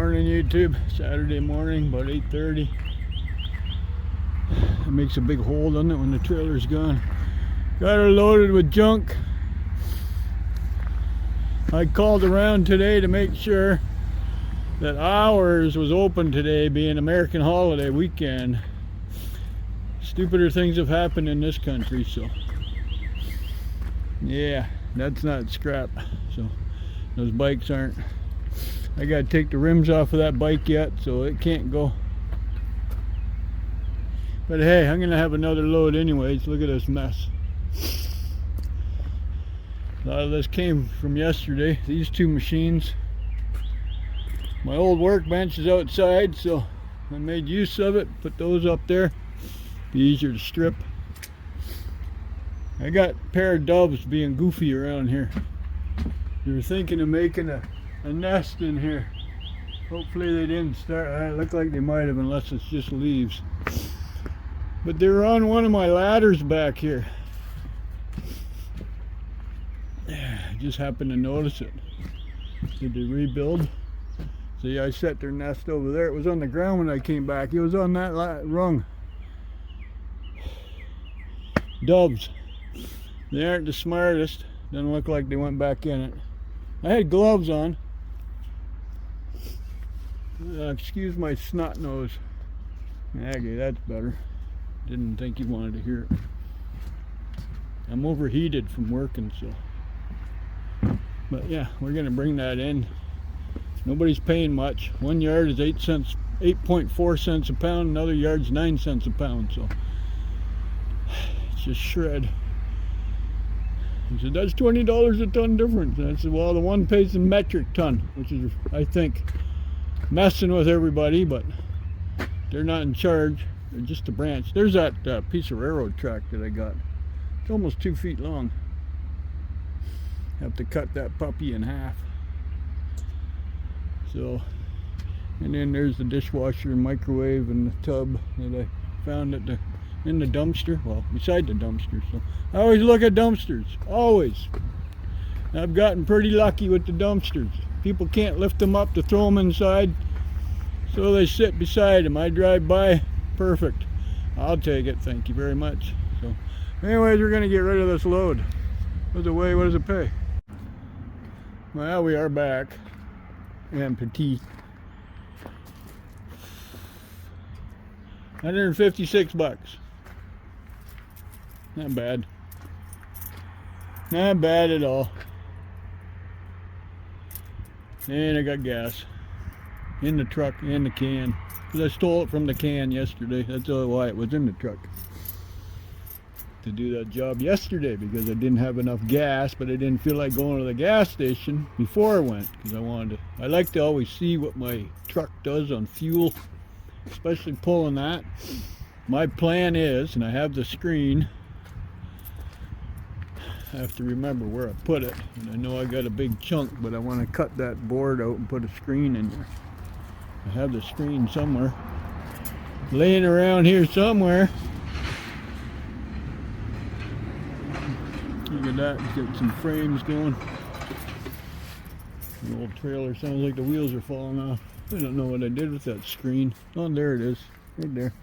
Morning YouTube, Saturday morning, about 8:30. It makes a big hole, doesn't it, when the trailer's gone. Got her loaded with junk. I called around today to make sure that ours was open today, being American holiday weekend. Stupider things have happened in this country, so yeah, that's not scrap. So those bikes aren't. I gotta take the rims off of that bike yet, so it can't go. But hey, I'm gonna have another load anyways. Look at this mess. A lot of this came from yesterday. These two machines. My old workbench is outside, so I made use of it. Put those up there. Be easier to strip. I got a pair of doves being goofy around here. They were thinking of making a nest in here. Hopefully they didn't start. It looked like they might have, unless it's just leaves. But they were on one of my ladders back here. I just happened to notice it. Did they rebuild? See, I set their nest over there. It was on the ground when I came back. It was on that rung. Doves. They aren't the smartest. Doesn't look like they went back in it. I had gloves on. Excuse my snot nose. Okay, that's better. Didn't think you wanted to hear it. I'm overheated from working, so. But yeah, we're gonna bring that in. Nobody's paying much. 1 yard is 8.4 cents a pound. Another yard's 9 cents a pound. So it's just shred. He said, that's $20 a ton difference. And I said, well, the one pays a metric ton, which is, I think, messing with everybody, but they're not in charge. They're just a branch. There's that piece of railroad track that I got. It's almost 2 feet long. Have to cut that puppy in half. So, and then there's the dishwasher and microwave and the tub that I found in the dumpster. Well, beside the dumpster. So I always look at dumpsters. Always. I've gotten pretty lucky with the dumpsters. People can't lift them up to throw them inside, so they sit beside them. I drive by, perfect. I'll take it, thank you very much. So anyways, we're gonna get rid of this load. What does it pay? Well, we are back. And petite. 156 bucks. Not bad. Not bad at all. And I got gas in the truck and the can, because I stole it from the can yesterday. That's why it was in the truck, to do that job yesterday, because I didn't have enough gas, but I didn't feel like going to the gas station before I went, because I like to always see what my truck does on fuel, especially pulling that. My plan is, and I have the screen, I have to remember where I put it, and I know I got a big chunk, but I want to cut that board out and put a screen in there. I have the screen somewhere, laying around here somewhere. Look at that, get some frames going. The old trailer sounds like the wheels are falling off. I don't know what I did with that screen. Oh, there it is, right there.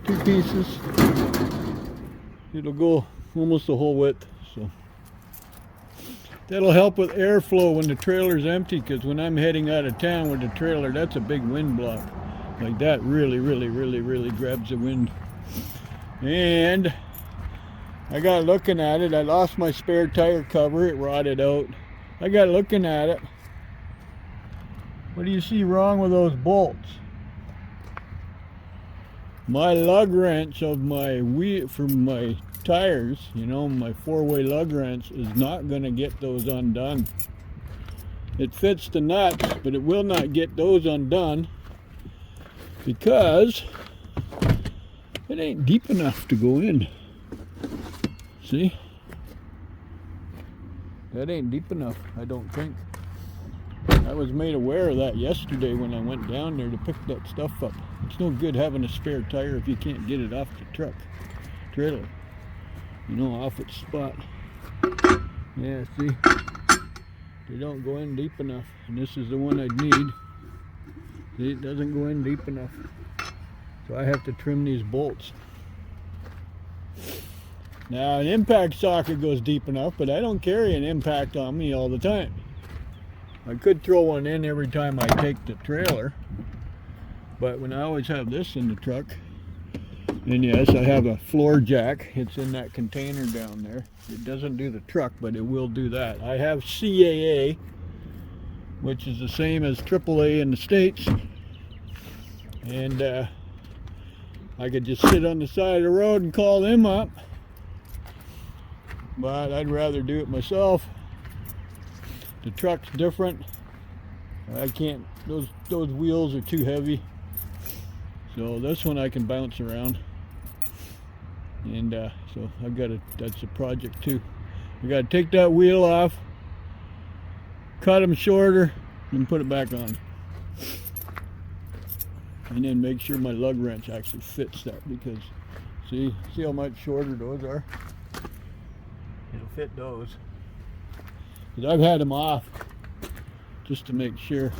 2 pieces. It'll go almost the whole width, so that'll help with airflow when the trailer's empty, because when I'm heading out of town with the trailer, that's a big wind block. Like that really grabs the wind. And I got looking at it. I lost my spare tire cover. It rotted out. I got looking at it. What do you see wrong with those bolts? My lug wrench of my wheel from my tires, you know, my 4-way lug wrench is not going to get those undone. It fits the nuts, but it will not get those undone because it ain't deep enough to go in. See? That ain't deep enough, I don't think. I was made aware of that yesterday when I went down there to pick that stuff up. It's no good having a spare tire if you can't get it off the trailer. You know, off its spot. Yeah, see? They don't go in deep enough, and this is the one I'd need. See, it doesn't go in deep enough, so I have to trim these bolts. Now an impact socket goes deep enough, but I don't carry an impact on me all the time. I could throw one in every time I take the trailer, but when I always have this in the truck, and yes, I have a floor jack. It's in that container down there. It doesn't do the truck, but it will do that. I have CAA, which is the same as AAA in the States, and I could just sit on the side of the road and call them up, but I'd rather do it myself. The truck's different. I can't, those wheels are too heavy, so this one I can bounce around. And so I've got that's a project too. I got to take that wheel off, cut them shorter, and put it back on. And then make sure my lug wrench actually fits that, because see how much shorter those are? It'll fit those. Because I've had them off just to make sure.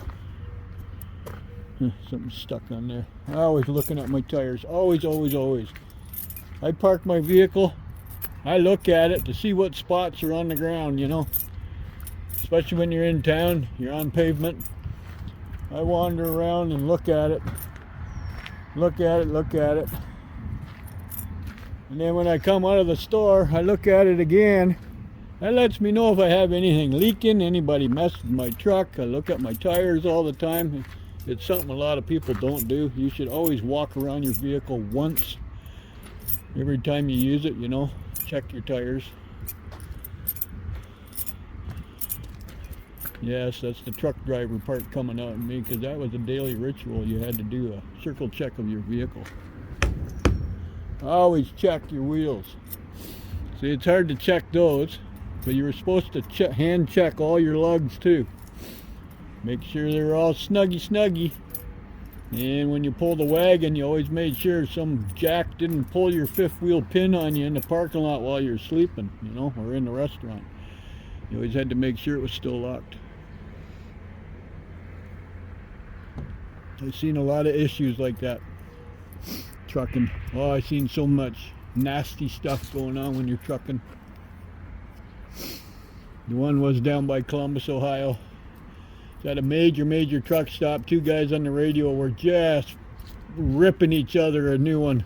Something's stuck on there. I'm always looking at my tires. Always, always, always. I park my vehicle, I look at it to see what spots are on the ground, you know. Especially when you're in town, you're on pavement. I wander around and look at it. Look at it. And then when I come out of the store, I look at it again. That lets me know if I have anything leaking, anybody messed with my truck. I look at my tires all the time. It's something a lot of people don't do. You should always walk around your vehicle once every time you use it, you know. Check your tires. Yes, that's the truck driver part coming out in me, because that was a daily ritual. You had to do a circle check of your vehicle. Always check your wheels. See, it's hard to check those, but you were supposed to hand check all your lugs too. Make sure they're all snuggy. And when you pull the wagon, you always made sure some jack didn't pull your fifth wheel pin on you in the parking lot while you're sleeping, you know, or in the restaurant. You always had to make sure it was still locked. I've seen a lot of issues like that. Trucking. Oh, I've seen so much nasty stuff going on when you're trucking. The one was down by Columbus, Ohio. It's at a major truck stop. Two guys on the radio were just ripping each other a new one.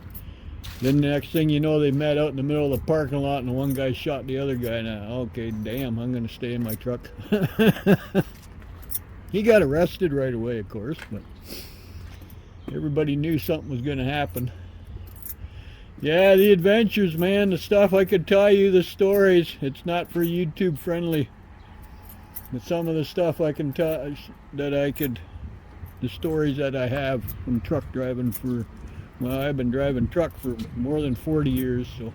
Then the next thing you know, they met out in the middle of the parking lot, and one guy shot the other guy. Now, okay, damn, I'm going to stay in my truck. He got arrested right away, of course, but everybody knew something was going to happen. Yeah, the adventures, man, the stuff I could tell you, the stories. It's not for YouTube friendly. But some of the stuff I can tell, the stories that I have from truck driving for, well, I've been driving truck for more than 40 years, so.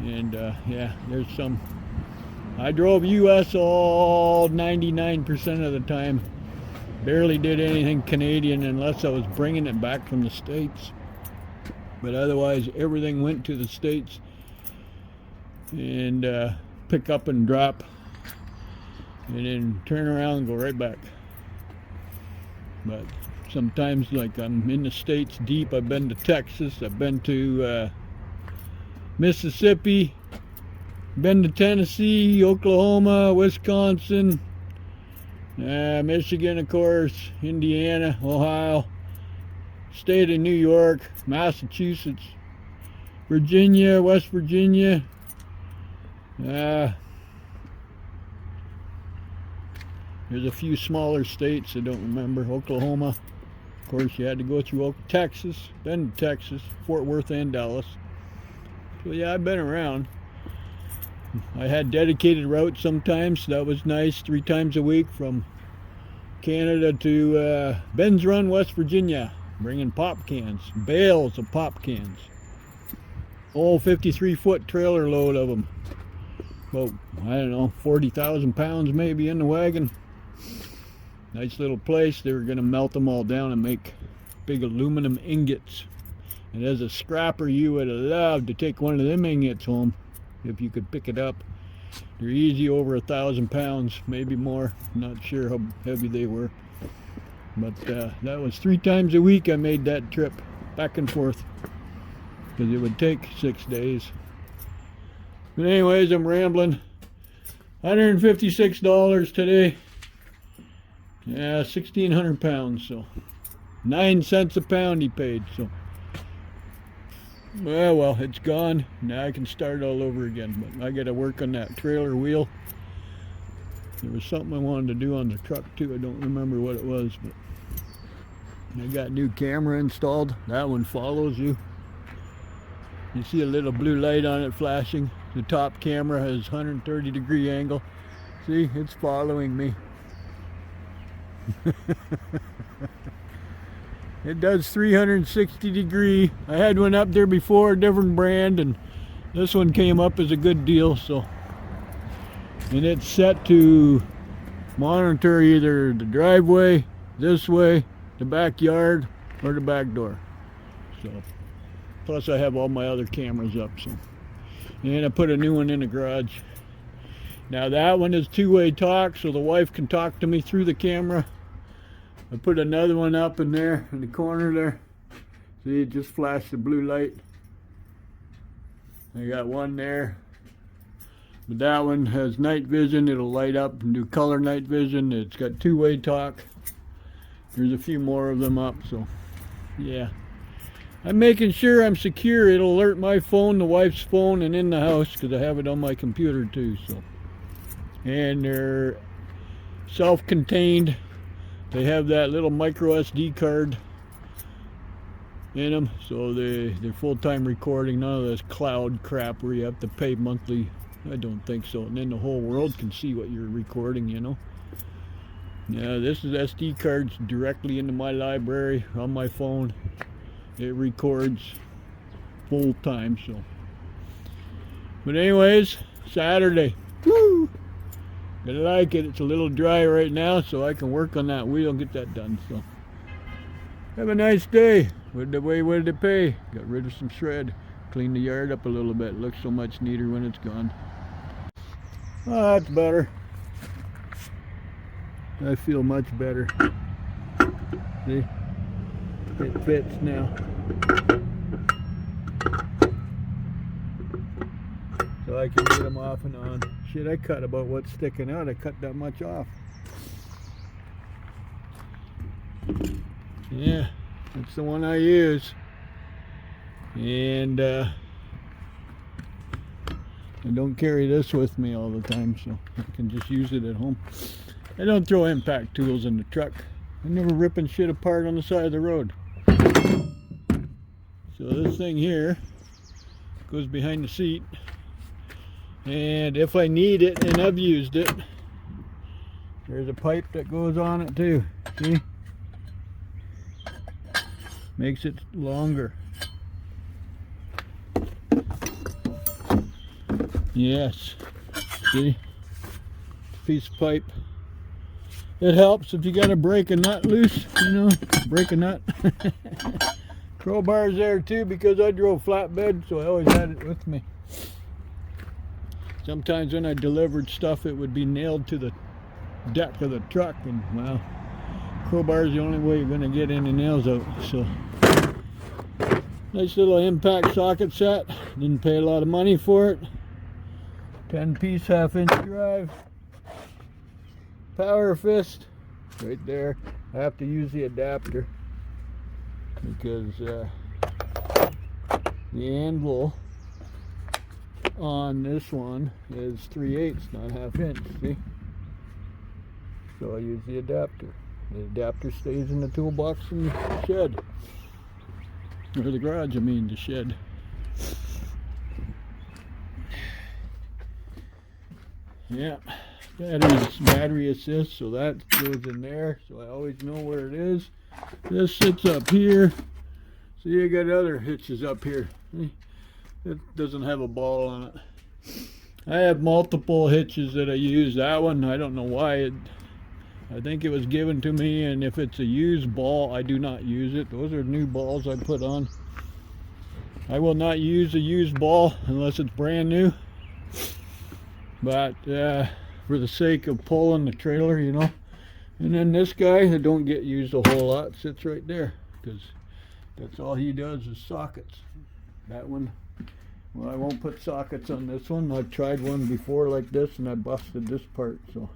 And yeah, there's some. I drove US all 99% of the time. Barely did anything Canadian unless I was bringing it back from the States. But otherwise, everything went to the States. And pick up and drop. And then turn around and go right back. But sometimes, like, I'm in the States deep. I've been to Texas. I've been to Mississippi. Been to Tennessee, Oklahoma, Wisconsin, Michigan, of course, Indiana, Ohio, state of New York, Massachusetts, Virginia, West Virginia. There's a few smaller states I don't remember. Oklahoma, of course, you had to go through Texas, been to Texas, Fort Worth, and Dallas. So yeah, I've been around. I had dedicated routes sometimes, so that was nice. 3 times a week from Canada to Ben's Run, West Virginia, bringing pop cans, bales of pop cans. Old 53-foot trailer load of them. About, I don't know, 40,000 pounds maybe in the wagon. Nice little place. They were going to melt them all down and make big aluminum ingots. And as a scrapper, you would have loved to take one of them ingots home if you could pick it up. They're easy over 1,000 pounds, maybe more. Not sure how heavy they were. But that was 3 times a week I made that trip back and forth, because it would take 6 days. But anyways, I'm rambling. $156 today. Yeah, 1,600 pounds, so 9 cents a pound he paid. So well, it's gone. Now I can start all over again. But I got to work on that trailer wheel. There was something I wanted to do on the truck too. I don't remember what it was, but I got a new camera installed. That one follows you. You see a little blue light on it flashing. The top camera has 130-degree angle. See, it's following me. It does 360-degree. I had one up there before, a different brand, and this one came up as a good deal. So, and it's set to monitor either the driveway, this way, the backyard, or the back door. So, plus I have all my other cameras up. So, and I put a new one in the garage. Now that one is two-way talk, so the wife can talk to me through the camera. I put another one up in there in the corner there. See, it just flashed the blue light. I got one there. But that one has night vision. It'll light up and do color night vision. It's got two-way talk. There's a few more of them up, so yeah. I'm making sure I'm secure. It'll alert my phone, the wife's phone, and in the house, because I have it on my computer too. So, and they're self-contained. They have that little micro SD card in them, so they're full-time recording. None of this cloud crap where you have to pay monthly. I don't think so. And then the whole world can see what you're recording, you know. Yeah, this is SD cards directly into my library on my phone. It records full time. So, but anyways, Saturday. Woo! I like it. It's a little dry right now, so I can work on that wheel and get that done. So, have a nice day. What did it pay? Got rid of some shred. Cleaned the yard up a little bit. It looks so much neater when it's gone. Oh, that's better. I feel much better. See? It fits now. So I can get them off and on. Shit, I cut about what's sticking out. I cut that much off. Yeah, that's the one I use. And I don't carry this with me all the time, so I can just use it at home. I don't throw impact tools in the truck. I'm never ripping shit apart on the side of the road. So this thing here goes behind the seat, and if I need it, and I've used it, there's a pipe that goes on it too. See? Makes it longer. Yes. See? Piece of pipe. It helps if you got to break a nut loose, you know, break a nut. Crowbar's there too, because I drove flatbed, so I always had it with me. Sometimes when I delivered stuff, it would be nailed to the deck of the truck, and well, crowbar's the only way you're going to get any nails out. So, nice little impact socket set. Didn't pay a lot of money for it. 10-piece 1/2-inch drive. Power fist right there. I have to use the adapter because the anvil on this one is 3/8, not 1/2 inch. See? So I use the adapter. The adapter stays in the toolbox in the shed, or the garage. I mean, the shed. Yeah. Battery assist, so that goes in there, so I always know where it is. This sits up here. So you got other hitches up here. It doesn't have a ball on it. I have multiple hitches that I use. That one, I don't know why. I think it was given to me, and if it's a used ball, I do not use it. Those are new balls I put on. I will not use a used ball unless it's brand new. but for the sake of pulling the trailer, you know. And then this guy that don't get used a whole lot sits right there, because that's all he does is sockets. That one, well, I won't put sockets on this one. I've tried one before like this and I busted this part, so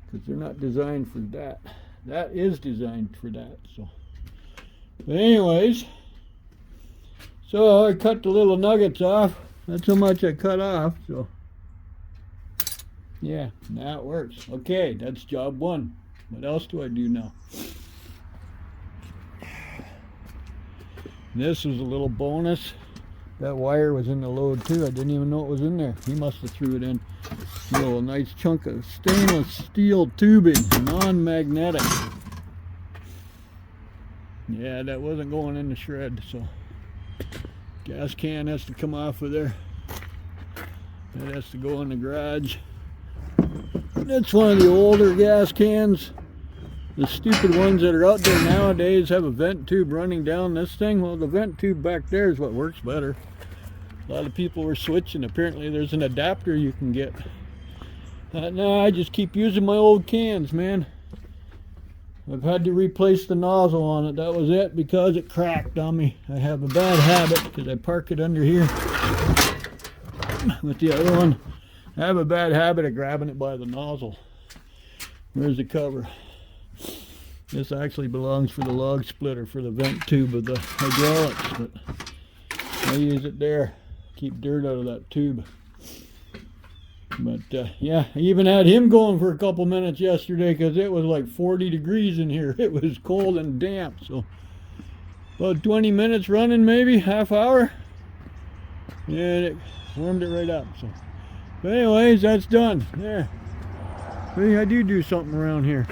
because they're not designed for that. That is designed for that. So but anyways, so I cut the little nuggets off. That's how much I cut off. So yeah, that works. Okay, that's job one. What else do I do now? This was a little bonus. That wire was in the load too. I didn't even know it was in there. He must have threw it in. A little nice chunk of stainless steel tubing, non-magnetic. Yeah, that wasn't going in the shred, so gas can has to come off of there. That has to go in the garage. That's one of the older gas cans. The stupid ones that are out there nowadays have a vent tube running down this thing. Well, the vent tube back there is what works better. A lot of people were switching. Apparently there's an adapter you can get. No, I just keep using my old cans, man. I've had to replace the nozzle on it. That was it, because it cracked on me. I have a bad habit, because I park it under here with the other one. I have a bad habit of grabbing it by the nozzle. Where's the cover? This actually belongs for the log splitter for the vent tube of the hydraulics, but I use it there. Keep dirt out of that tube. But yeah, I even had him going for a couple minutes yesterday because it was like 40 degrees in here. It was cold and damp, so about 20 minutes running, maybe half hour, and it warmed it right up. So but anyways, that's done. Yeah, see, I do something around here.